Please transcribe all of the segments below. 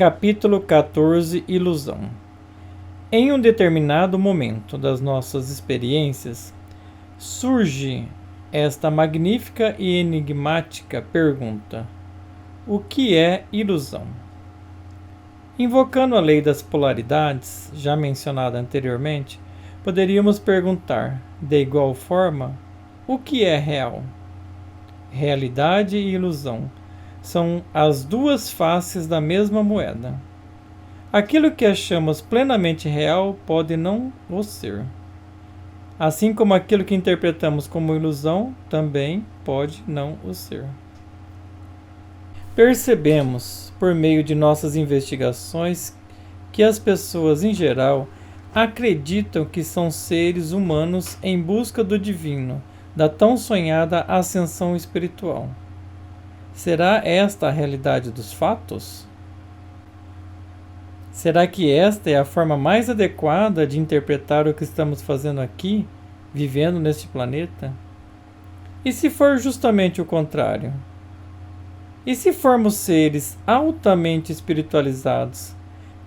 Capítulo 14 Ilusão. Em um determinado momento das nossas experiências, surge esta magnífica e enigmática pergunta: o que é ilusão? Invocando a lei das polaridades, já mencionada anteriormente, poderíamos perguntar, de igual forma, o que é real? Realidade e ilusão são as duas faces da mesma moeda. Aquilo que achamos plenamente real pode não o ser. Assim como aquilo que interpretamos como ilusão também pode não o ser. Percebemos, por meio de nossas investigações, que as pessoas em geral acreditam que são seres humanos em busca do divino, da tão sonhada ascensão espiritual. Será esta a realidade dos fatos? Será que esta é a forma mais adequada de interpretar o que estamos fazendo aqui, vivendo neste planeta? E se for justamente o contrário? E se formos seres altamente espiritualizados,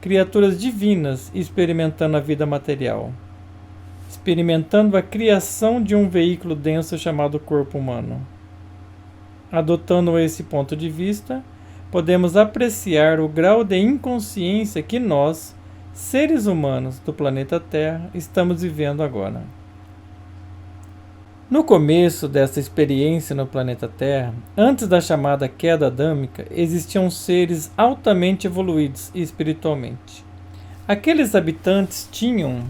criaturas divinas experimentando a vida material, experimentando a criação de um veículo denso chamado corpo humano? Adotando esse ponto de vista, podemos apreciar o grau de inconsciência que nós, seres humanos do planeta Terra, estamos vivendo agora. No começo dessa experiência no planeta Terra, antes da chamada queda adâmica, existiam seres altamente evoluídos espiritualmente. Aqueles habitantes tinham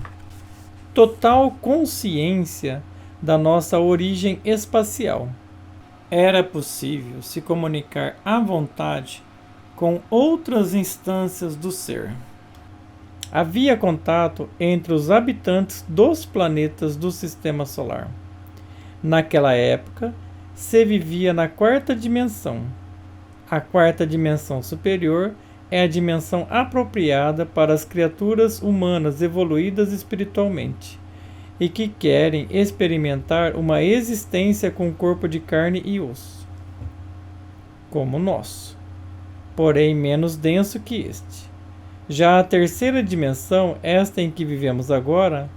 total consciência da nossa origem espacial. Era possível se comunicar à vontade com outras instâncias do ser. Havia contato entre os habitantes dos planetas do Sistema Solar. Naquela época, se vivia na quarta dimensão. A quarta dimensão superior é a dimensão apropriada para as criaturas humanas evoluídas espiritualmente e que querem experimentar uma existência com corpo de carne e osso, como o nosso, porém menos denso que este. Já a terceira dimensão, esta em que vivemos agora,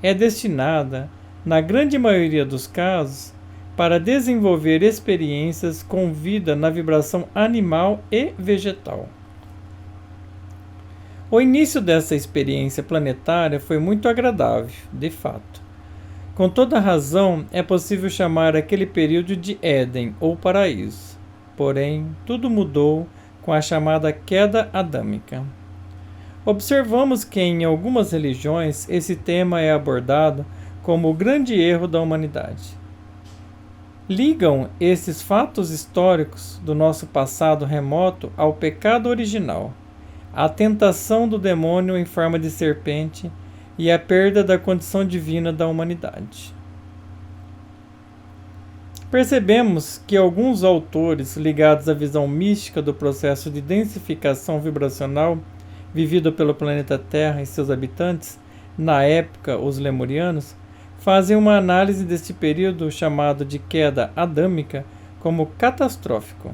é destinada, na grande maioria dos casos, para desenvolver experiências com vida na vibração animal e vegetal. O início dessa experiência planetária foi muito agradável, de fato. Com toda razão, é possível chamar aquele período de Éden ou paraíso. Porém, tudo mudou com a chamada queda adâmica. Observamos que em algumas religiões esse tema é abordado como o grande erro da humanidade. Ligam esses fatos históricos do nosso passado remoto ao pecado original, a tentação do demônio em forma de serpente e a perda da condição divina da humanidade. Percebemos que alguns autores ligados à visão mística do processo de densificação vibracional vivido pelo planeta Terra e seus habitantes, na época os lemurianos, fazem uma análise deste período chamado de queda adâmica como catastrófico.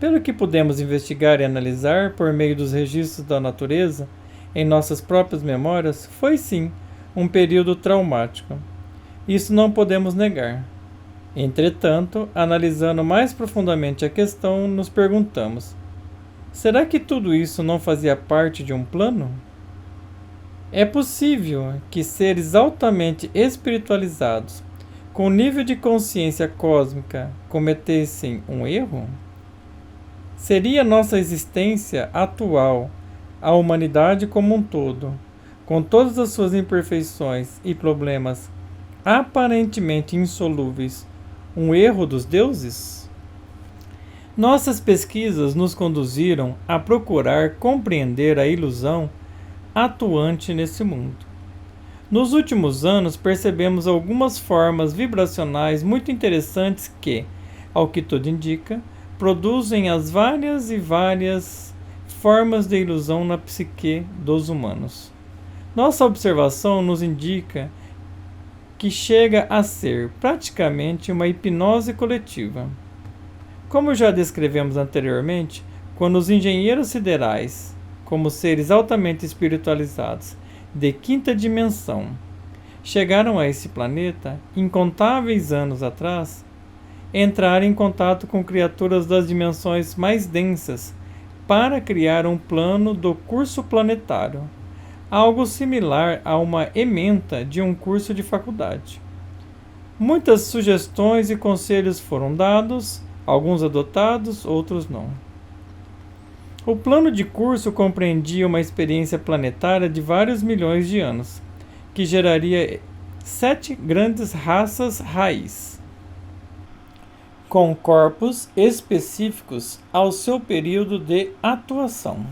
Pelo que pudemos investigar e analisar por meio dos registros da natureza, em nossas próprias memórias, foi sim um período traumático. Isso não podemos negar. Entretanto, analisando mais profundamente a questão, nos perguntamos: será que tudo isso não fazia parte de um plano? É possível que seres altamente espiritualizados, com nível de consciência cósmica, cometessem um erro? Seria nossa existência atual, a humanidade como um todo, com todas as suas imperfeições e problemas aparentemente insolúveis, um erro dos deuses? Nossas pesquisas nos conduziram a procurar compreender a ilusão atuante nesse mundo. Nos últimos anos, percebemos algumas formas vibracionais muito interessantes que, ao que tudo indica, produzem as várias formas de ilusão na psique dos humanos. Nossa observação nos indica que chega a ser praticamente uma hipnose coletiva. Como já descrevemos anteriormente, quando os engenheiros siderais, como seres altamente espiritualizados de quinta dimensão, chegaram a esse planeta incontáveis anos atrás, entraram em contato com criaturas das dimensões mais densas para criar um plano do curso planetário, algo similar a uma ementa de um curso de faculdade. Muitas sugestões e conselhos foram dados, alguns adotados, outros não. O plano de curso compreendia uma experiência planetária de vários milhões de anos, que geraria 7 grandes raças raiz, com corpos específicos ao seu período de atuação,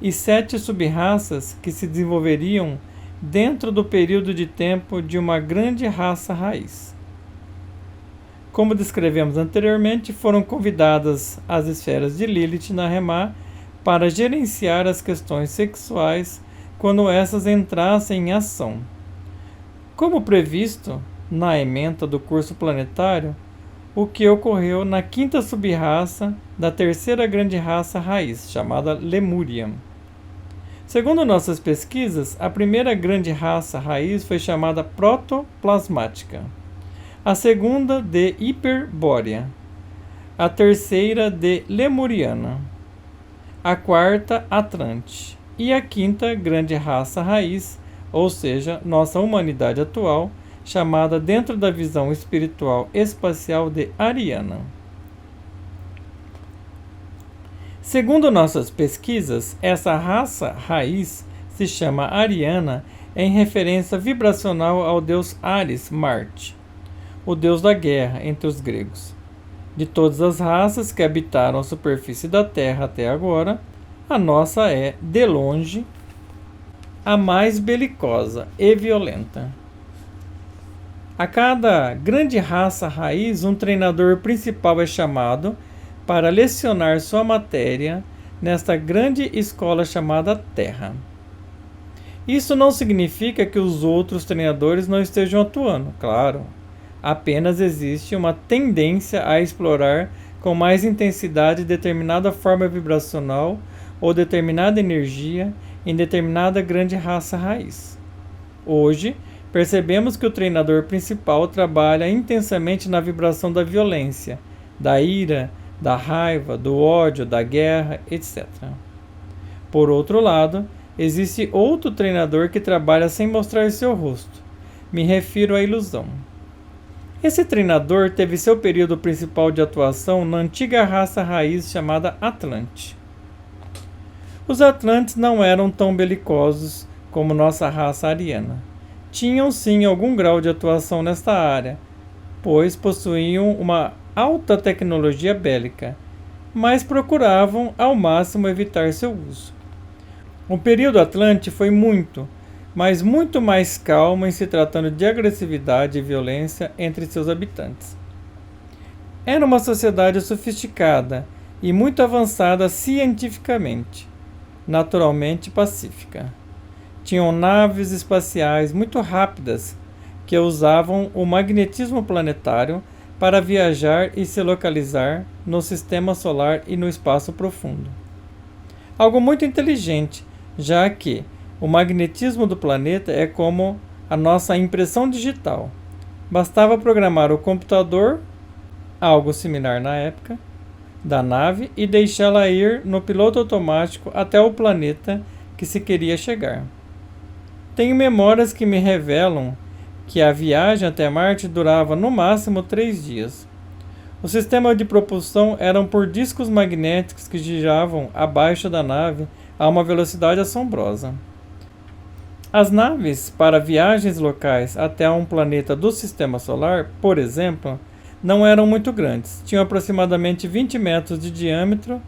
e 7 sub-raças que se desenvolveriam dentro do período de tempo de uma grande raça raiz. Como descrevemos anteriormente, foram convidadas as esferas de Lilith na Remá para gerenciar as questões sexuais quando essas entrassem em ação. Como previsto na ementa do curso planetário, o que ocorreu na quinta sub-raça da terceira grande raça raiz, chamada Lemúria. Segundo nossas pesquisas, a primeira grande raça raiz foi chamada protoplasmática, a segunda de Hiperbórea, a terceira de Lemuriana, a quarta Atlante e a quinta grande raça raiz, ou seja, nossa humanidade atual, chamada dentro da visão espiritual espacial de Ariana. Segundo nossas pesquisas, essa raça raiz se chama Ariana em referência vibracional ao deus Ares, Marte, o deus da guerra entre os gregos. De todas as raças que habitaram a superfície da Terra até agora, a nossa é, de longe, a mais belicosa e violenta. A cada grande raça raiz, um treinador principal é chamado para lecionar sua matéria nesta grande escola chamada Terra. Isso não significa que os outros treinadores não estejam atuando, claro. Apenas existe uma tendência a explorar com mais intensidade determinada forma vibracional ou determinada energia em determinada grande raça raiz. Hoje, percebemos que o treinador principal trabalha intensamente na vibração da violência, da ira, da raiva, do ódio, da guerra, etc. Por outro lado, existe outro treinador que trabalha sem mostrar seu rosto. Me refiro à ilusão. Esse treinador teve seu período principal de atuação na antiga raça raiz chamada Atlante. Os Atlantes não eram tão belicosos como nossa raça ariana. Tinham sim algum grau de atuação nesta área, pois possuíam uma alta tecnologia bélica, mas procuravam ao máximo evitar seu uso. O período Atlante foi muito mais calmo em se tratando de agressividade e violência entre seus habitantes. Era uma sociedade sofisticada e muito avançada cientificamente, naturalmente pacífica. Tinham naves espaciais muito rápidas que usavam o magnetismo planetário para viajar e se localizar no sistema solar e no espaço profundo. Algo muito inteligente, já que o magnetismo do planeta é como a nossa impressão digital. Bastava programar o computador, algo similar na época, da nave e deixá-la ir no piloto automático até o planeta que se queria chegar. Tenho memórias que me revelam que a viagem até Marte durava no máximo 3 dias. O sistema de propulsão eram por discos magnéticos que giravam abaixo da nave a uma velocidade assombrosa. As naves para viagens locais até um planeta do Sistema Solar, por exemplo, não eram muito grandes, tinham aproximadamente 20 metros de diâmetro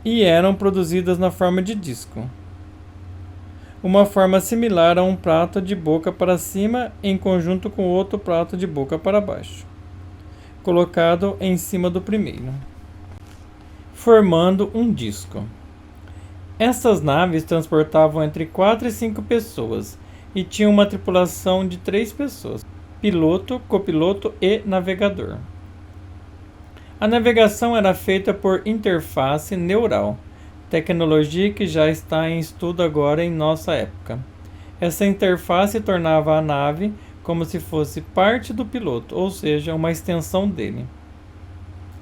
e eram produzidas na forma de disco. Uma forma similar a um prato de boca para cima em conjunto com outro prato de boca para baixo, colocado em cima do primeiro, formando um disco. Essas naves transportavam entre 4 e 5 pessoas e tinham uma tripulação de 3 pessoas, piloto, copiloto e navegador. A navegação era feita por interface neural, tecnologia que já está em estudo agora em nossa época. Essa interface tornava a nave como se fosse parte do piloto, ou seja, uma extensão dele.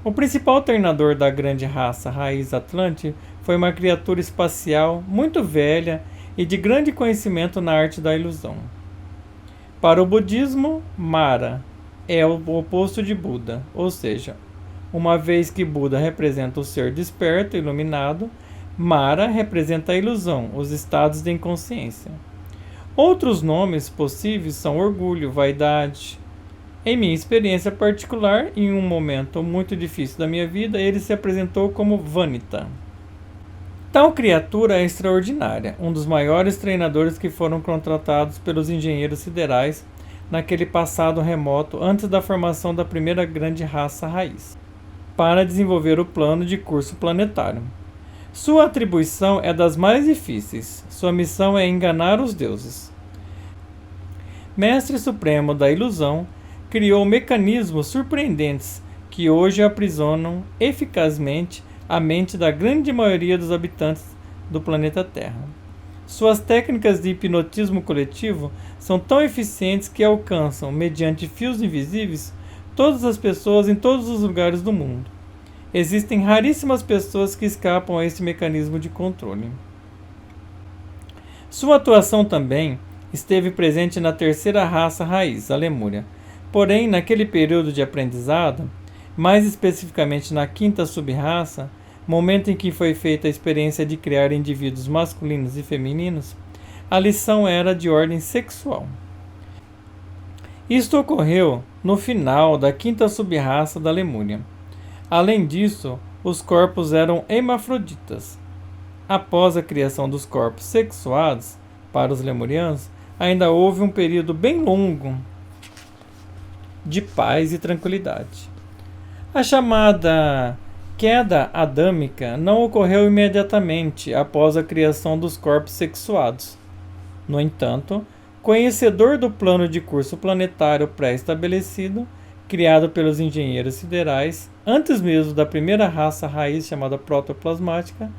O principal treinador da grande raça raiz Atlante foi uma criatura espacial muito velha e de grande conhecimento na arte da ilusão. Para o budismo, Mara é o oposto de Buda, ou seja, uma vez que Buda representa o ser desperto e iluminado, Mara representa a ilusão, os estados de inconsciência. Outros nomes possíveis são orgulho, vaidade. Em minha experiência particular, em um momento muito difícil da minha vida, ele se apresentou como Vanita. Tal criatura é extraordinária, um dos maiores treinadores que foram contratados pelos engenheiros siderais naquele passado remoto antes da formação da primeira grande raça raiz, para desenvolver o plano de curso planetário. Sua atribuição é das mais difíceis. Sua missão é enganar os deuses. Mestre Supremo da Ilusão, criou mecanismos surpreendentes que hoje aprisionam eficazmente a mente da grande maioria dos habitantes do planeta Terra. Suas técnicas de hipnotismo coletivo são tão eficientes que alcançam, mediante fios invisíveis, todas as pessoas em todos os lugares do mundo. Existem raríssimas pessoas que escapam a esse mecanismo de controle. Sua atuação também esteve presente na terceira raça raiz, a Lemúria. Porém, naquele período de aprendizado, mais especificamente na quinta sub-raça, momento em que foi feita a experiência de criar indivíduos masculinos e femininos, a lição era de ordem sexual. Isto ocorreu no final da quinta sub-raça da Lemúria. Além disso, os corpos eram hermafroditas. Após a criação dos corpos sexuados, para os lemurianos, ainda houve um período bem longo de paz e tranquilidade. A chamada queda adâmica não ocorreu imediatamente após a criação dos corpos sexuados. No entanto, conhecedor do plano de curso planetário pré-estabelecido, criado pelos engenheiros siderais, antes mesmo da primeira raça raiz chamada protoplasmática,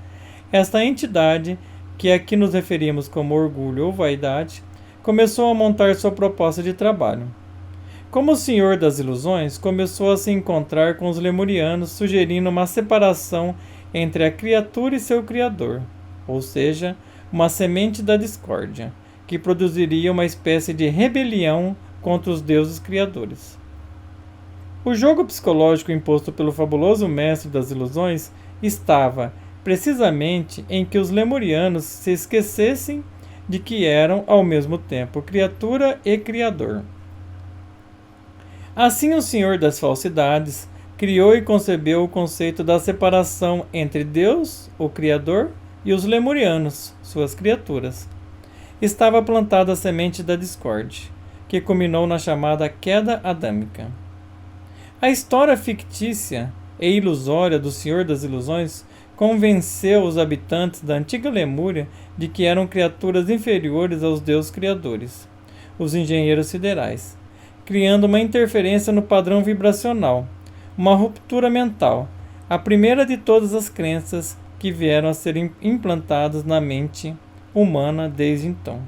esta entidade, que aqui nos referimos como orgulho ou vaidade, começou a montar sua proposta de trabalho. Como o Senhor das Ilusões, começou a se encontrar com os lemurianos, sugerindo uma separação entre a criatura e seu criador, ou seja, uma semente da discórdia, que produziria uma espécie de rebelião contra os deuses criadores. O jogo psicológico imposto pelo fabuloso mestre das ilusões estava, precisamente, em que os lemurianos se esquecessem de que eram, ao mesmo tempo, criatura e criador. Assim, o Senhor das Falsidades criou e concebeu o conceito da separação entre Deus, o Criador, e os lemurianos, suas criaturas. Estava plantada a semente da discórdia, que culminou na chamada queda adâmica. A história fictícia e ilusória do Senhor das Ilusões convenceu os habitantes da antiga Lemúria de que eram criaturas inferiores aos deuses criadores, os engenheiros siderais, criando uma interferência no padrão vibracional, uma ruptura mental, a primeira de todas as crenças que vieram a ser implantadas na mente humana desde então.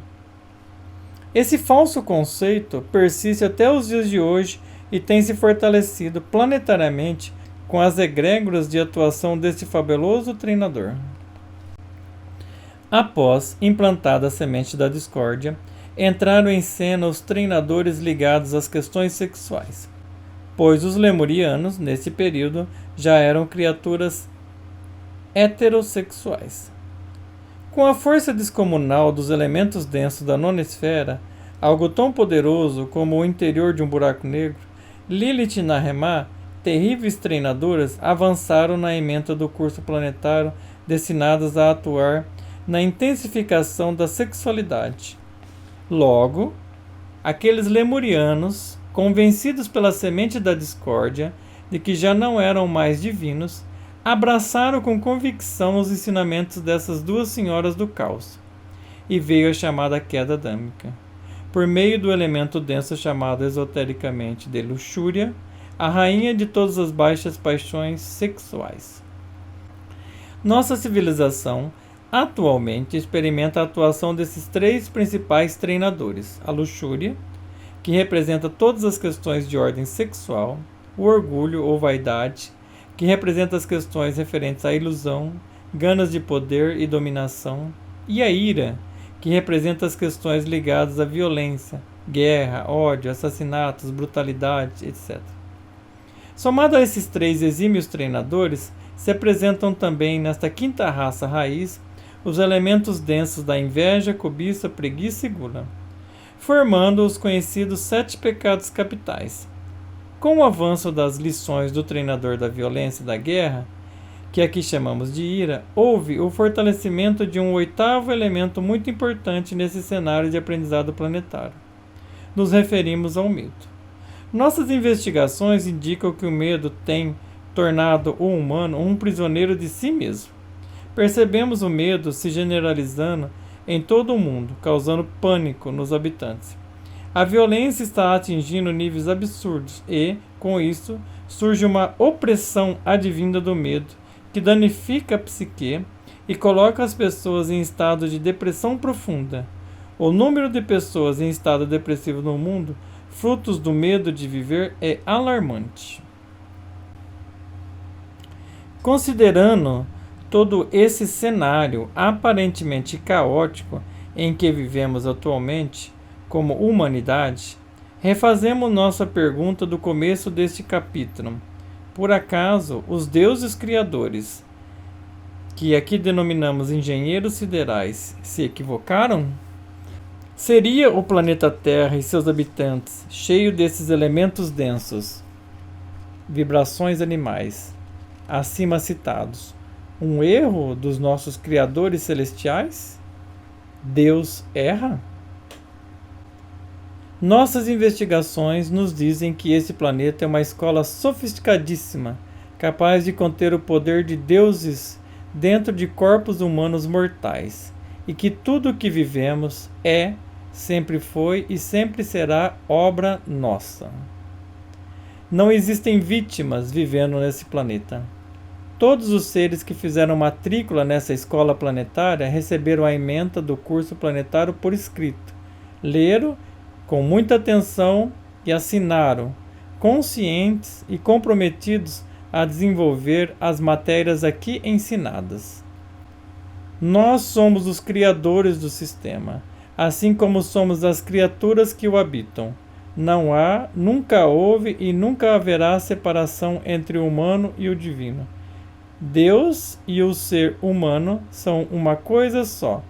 Esse falso conceito persiste até os dias de hoje e tem se fortalecido planetariamente com as egrégoras de atuação deste fabuloso treinador. Após implantada a semente da discórdia, entraram em cena os treinadores ligados às questões sexuais, pois os lemurianos, nesse período, já eram criaturas heterossexuais. Com a força descomunal dos elementos densos da nona esfera, algo tão poderoso como o interior de um buraco negro, Lilith e Nahemá, terríveis treinadoras, avançaram na ementa do curso planetário destinadas a atuar na intensificação da sexualidade. Logo, aqueles lemurianos, convencidos pela semente da discórdia de que já não eram mais divinos, abraçaram com convicção os ensinamentos dessas duas senhoras do caos, e veio a chamada queda adâmica. Por meio do elemento denso chamado esotericamente de luxúria, a rainha de todas as baixas paixões sexuais. Nossa civilização atualmente experimenta a atuação desses três principais treinadores: a luxúria, que representa todas as questões de ordem sexual, o orgulho ou vaidade, que representa as questões referentes à ilusão, ganas de poder e dominação, e a ira, que representa as questões ligadas à violência, guerra, ódio, assassinatos, brutalidade, etc. Somado a esses três exímios treinadores, se apresentam também nesta quinta raça raiz os elementos densos da inveja, cobiça, preguiça e gula, formando os conhecidos 7 pecados capitais. Com o avanço das lições do treinador da violência e da guerra, que aqui chamamos de ira, houve o fortalecimento de um 8º elemento muito importante nesse cenário de aprendizado planetário. Nos referimos ao medo. Nossas investigações indicam que o medo tem tornado o humano um prisioneiro de si mesmo. Percebemos o medo se generalizando em todo o mundo, causando pânico nos habitantes. A violência está atingindo níveis absurdos e, com isso, surge uma opressão advinda do medo, que danifica a psique e coloca as pessoas em estado de depressão profunda. O número de pessoas em estado depressivo no mundo, frutos do medo de viver, é alarmante. Considerando todo esse cenário aparentemente caótico em que vivemos atualmente, como humanidade, refazemos nossa pergunta do começo deste capítulo. Por acaso, os deuses criadores, que aqui denominamos engenheiros siderais, se equivocaram? Seria o planeta Terra e seus habitantes cheio desses elementos densos, vibrações animais, acima citados, um erro dos nossos criadores celestiais? Deus erra? Nossas investigações nos dizem que esse planeta é uma escola sofisticadíssima, capaz de conter o poder de deuses dentro de corpos humanos mortais, e que tudo o que vivemos é, sempre foi e sempre será obra nossa. Não existem vítimas vivendo nesse planeta. Todos os seres que fizeram matrícula nessa escola planetária receberam a ementa do curso planetário por escrito, leram com muita atenção e assinaram, conscientes e comprometidos a desenvolver as matérias aqui ensinadas. Nós somos os criadores do sistema, assim como somos as criaturas que o habitam. Não há, nunca houve e nunca haverá separação entre o humano e o divino. Deus e o ser humano são uma coisa só,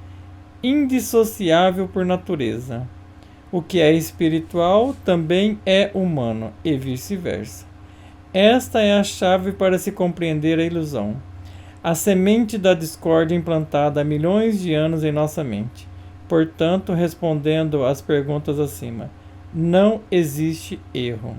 indissociável por natureza. O que é espiritual também é humano, e vice-versa. Esta é a chave para se compreender a ilusão, a semente da discórdia implantada há milhões de anos em nossa mente. Portanto, respondendo às perguntas acima, não existe erro.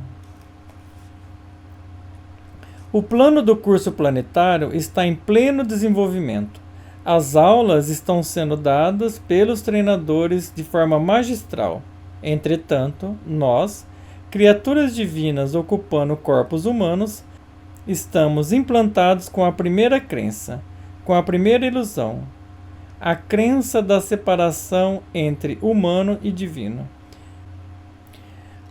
O plano do curso planetário está em pleno desenvolvimento. As aulas estão sendo dadas pelos treinadores de forma magistral. Entretanto, nós, criaturas divinas ocupando corpos humanos, estamos implantados com a primeira crença, com a primeira ilusão, a crença da separação entre humano e divino.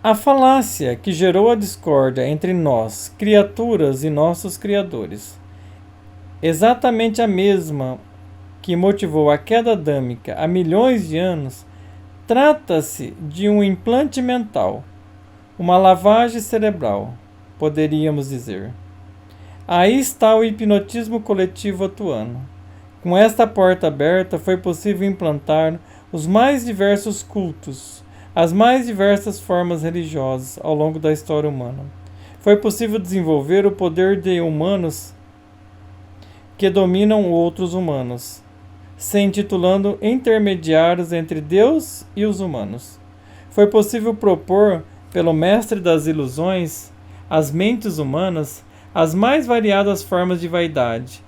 A falácia que gerou a discórdia entre nós, criaturas, e nossos criadores. Exatamente a mesma que motivou a queda adâmica há milhões de anos, trata-se de um implante mental, uma lavagem cerebral, poderíamos dizer. Aí está o hipnotismo coletivo atuando. Com esta porta aberta foi possível implantar os mais diversos cultos, as mais diversas formas religiosas ao longo da história humana. Foi possível desenvolver o poder de humanos que dominam outros humanos, se intitulando intermediários entre Deus e os humanos. Foi possível propor, pelo mestre das ilusões, às mentes humanas, as mais variadas formas de vaidade,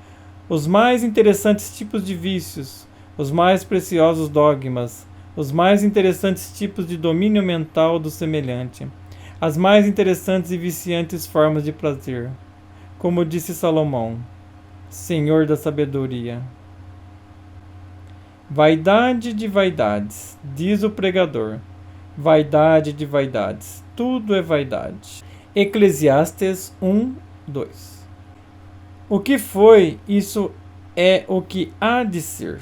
os mais interessantes tipos de vícios, os mais preciosos dogmas, os mais interessantes tipos de domínio mental do semelhante, as mais interessantes e viciantes formas de prazer. Como disse Salomão, Senhor da sabedoria. Vaidade de vaidades, diz o pregador. Vaidade de vaidades, tudo é vaidade. Eclesiastes 1:2. O que foi, isso é o que há de ser.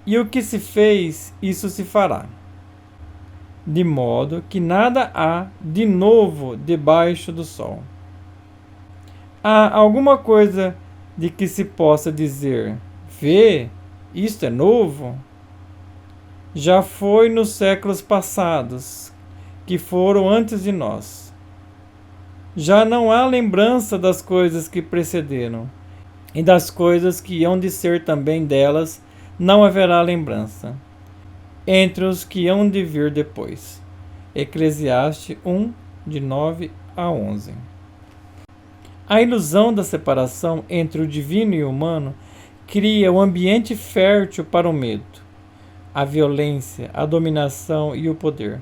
E o que se fez, isso se fará. De modo que nada há de novo debaixo do sol. Há alguma coisa de que se possa dizer, vê, isto é novo? Já foi nos séculos passados, que foram antes de nós. Já não há lembrança das coisas que precederam, e das coisas que hão de ser também delas, não haverá lembrança, entre os que hão de vir depois. Eclesiastes 1, de 9 a 11. A ilusão da separação entre o divino e o humano cria um ambiente fértil para o medo, a violência, a dominação e o poder,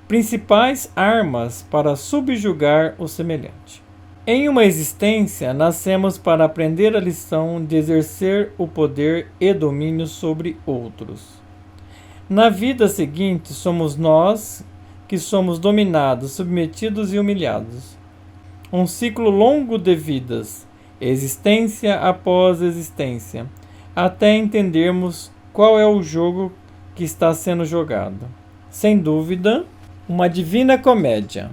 principais armas para subjugar o semelhante. Em uma existência, nascemos para aprender a lição de exercer o poder e domínio sobre outros. Na vida seguinte, somos nós que somos dominados, submetidos e humilhados. Um ciclo longo de vidas, existência após existência, até entendermos qual é o jogo que está sendo jogado. Sem dúvida, uma divina comédia.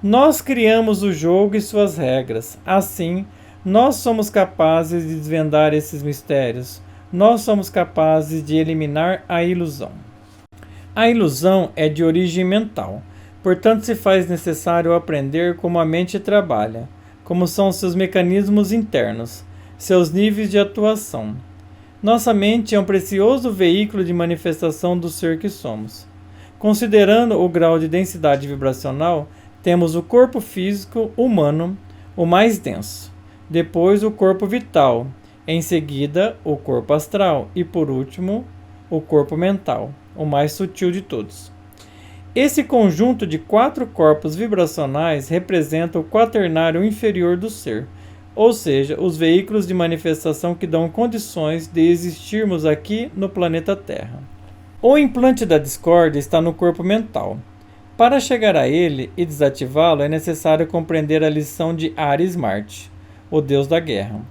Nós criamos o jogo e suas regras. Assim, nós somos capazes de desvendar esses mistérios. Nós somos capazes de eliminar a ilusão. A ilusão é de origem mental. Portanto, se faz necessário aprender como a mente trabalha, como são seus mecanismos internos, seus níveis de atuação. Nossa mente é um precioso veículo de manifestação do ser que somos. Considerando o grau de densidade vibracional, temos o corpo físico humano, o mais denso, depois o corpo vital, em seguida o corpo astral e, por último, o corpo mental, o mais sutil de todos. Esse conjunto de 4 corpos vibracionais representa o quaternário inferior do ser, ou seja, os veículos de manifestação que dão condições de existirmos aqui no planeta Terra. O implante da discórdia está no corpo mental. Para chegar a ele e desativá-lo, é necessário compreender a lição de Ares Marte, o deus da guerra.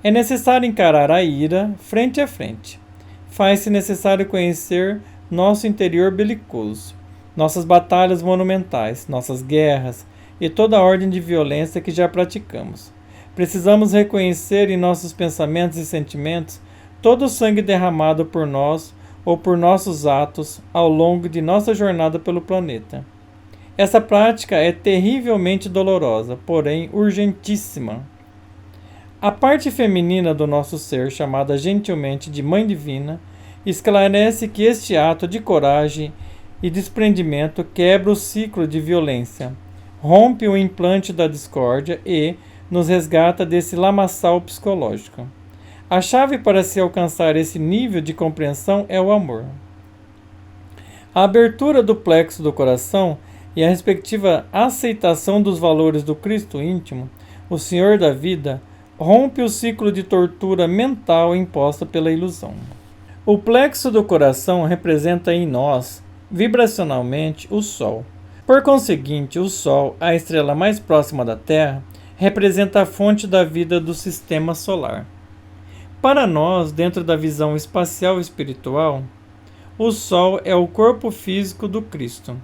É necessário encarar a ira frente a frente. Faz-se necessário conhecer nosso interior belicoso, nossas batalhas monumentais, nossas guerras e toda a ordem de violência que já praticamos. Precisamos reconhecer em nossos pensamentos e sentimentos todo o sangue derramado por nós ou por nossos atos ao longo de nossa jornada pelo planeta. Essa prática é terrivelmente dolorosa, porém urgentíssima. A parte feminina do nosso ser, chamada gentilmente de Mãe Divina, esclarece que este ato de coragem e desprendimento quebra o ciclo de violência, rompe o implante da discórdia e nos resgata desse lamaçal psicológico. A chave para se alcançar esse nível de compreensão é o amor. A abertura do plexo do coração e a respectiva aceitação dos valores do Cristo íntimo, o Senhor da vida, rompe o ciclo de tortura mental imposta pela ilusão. O plexo do coração representa em nós, vibracionalmente, o Sol. Por conseguinte, o Sol, a estrela mais próxima da Terra, representa a fonte da vida do sistema solar. Para nós, dentro da visão espacial espiritual, o Sol é o corpo físico do Cristo,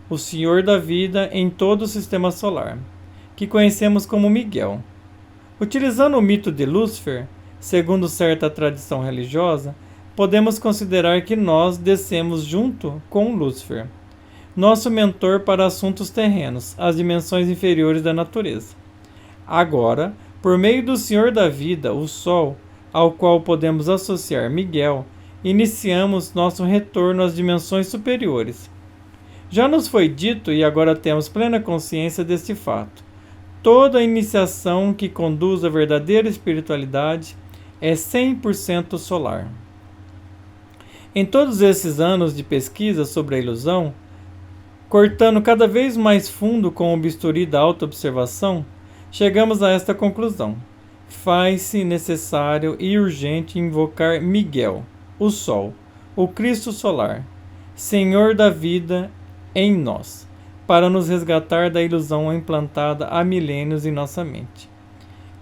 o Senhor da vida em todo o sistema solar, que conhecemos como Miguel. Utilizando o mito de Lúcifer, segundo certa tradição religiosa, podemos considerar que nós descemos junto com Lúcifer, nosso mentor para assuntos terrenos, as dimensões inferiores da natureza. Agora, por meio do Senhor da vida, o Sol, ao qual podemos associar Miguel, iniciamos nosso retorno às dimensões superiores. Já nos foi dito e agora temos plena consciência deste fato. Toda iniciação que conduz à verdadeira espiritualidade é 100% solar. Em todos esses anos de pesquisa sobre a ilusão, Cortando cada vez mais fundo com o bisturi da autoobservação, chegamos a esta conclusão. Faz-se necessário e urgente invocar Miguel, o Sol, o Cristo solar, Senhor da vida em nós, para nos resgatar da ilusão implantada há milênios em nossa mente.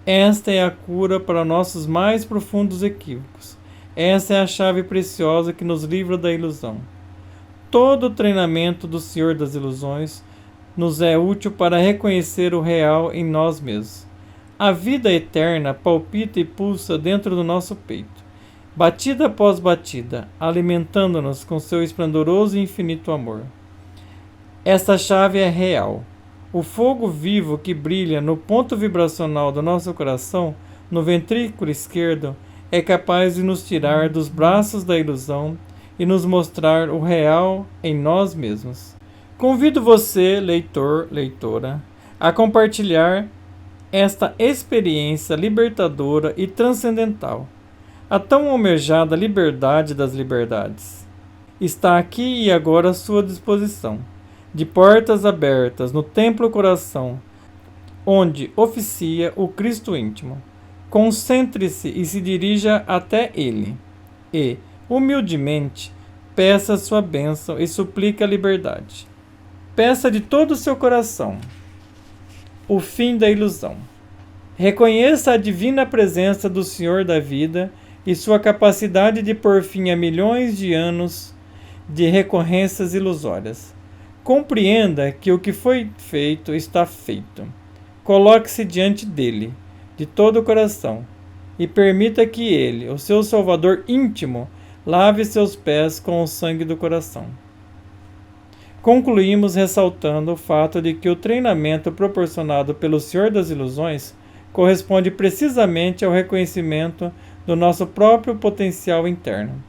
Esta é a cura para nossos mais profundos equívocos. Essa é a chave preciosa que nos livra da ilusão. Todo o treinamento do Senhor das Ilusões nos é útil para reconhecer o real em nós mesmos. A vida eterna palpita e pulsa dentro do nosso peito, batida após batida, alimentando-nos com seu esplendoroso e infinito amor. Esta chave é real. O fogo vivo que brilha no ponto vibracional do nosso coração, no ventrículo esquerdo, é capaz de nos tirar dos braços da ilusão e nos mostrar o real em nós mesmos. Convido você, leitor, leitora, a compartilhar esta experiência libertadora e transcendental, a tão almejada liberdade das liberdades. Está aqui e agora à sua disposição, de portas abertas no Templo Coração, onde oficia o Cristo íntimo. Concentre-se e se dirija até Ele, e, humildemente, peça sua bênção e suplique a liberdade. Peça de todo o seu coração o fim da ilusão. Reconheça a divina presença do Senhor da vida e sua capacidade de pôr fim a milhões de anos de recorrências ilusórias. Compreenda que o que foi feito está feito. Coloque-se diante dele, de todo o coração, e permita que ele, o seu Salvador íntimo, lave seus pés com o sangue do coração. Concluímos ressaltando o fato de que o treinamento proporcionado pelo Senhor das Ilusões corresponde precisamente ao reconhecimento do nosso próprio potencial interno.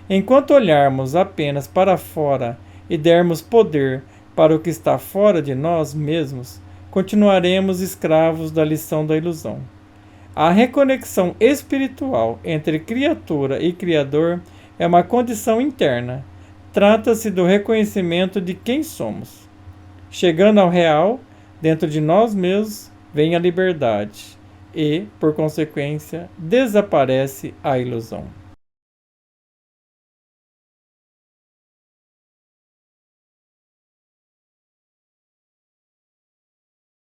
Enquanto olharmos apenas para fora e dermos poder para o que está fora de nós mesmos, continuaremos escravos da lição da ilusão. A reconexão espiritual entre criatura e Criador é uma condição interna. Trata-se do reconhecimento de quem somos. Chegando ao real, dentro de nós mesmos, vem a liberdade e, por consequência, desaparece a ilusão.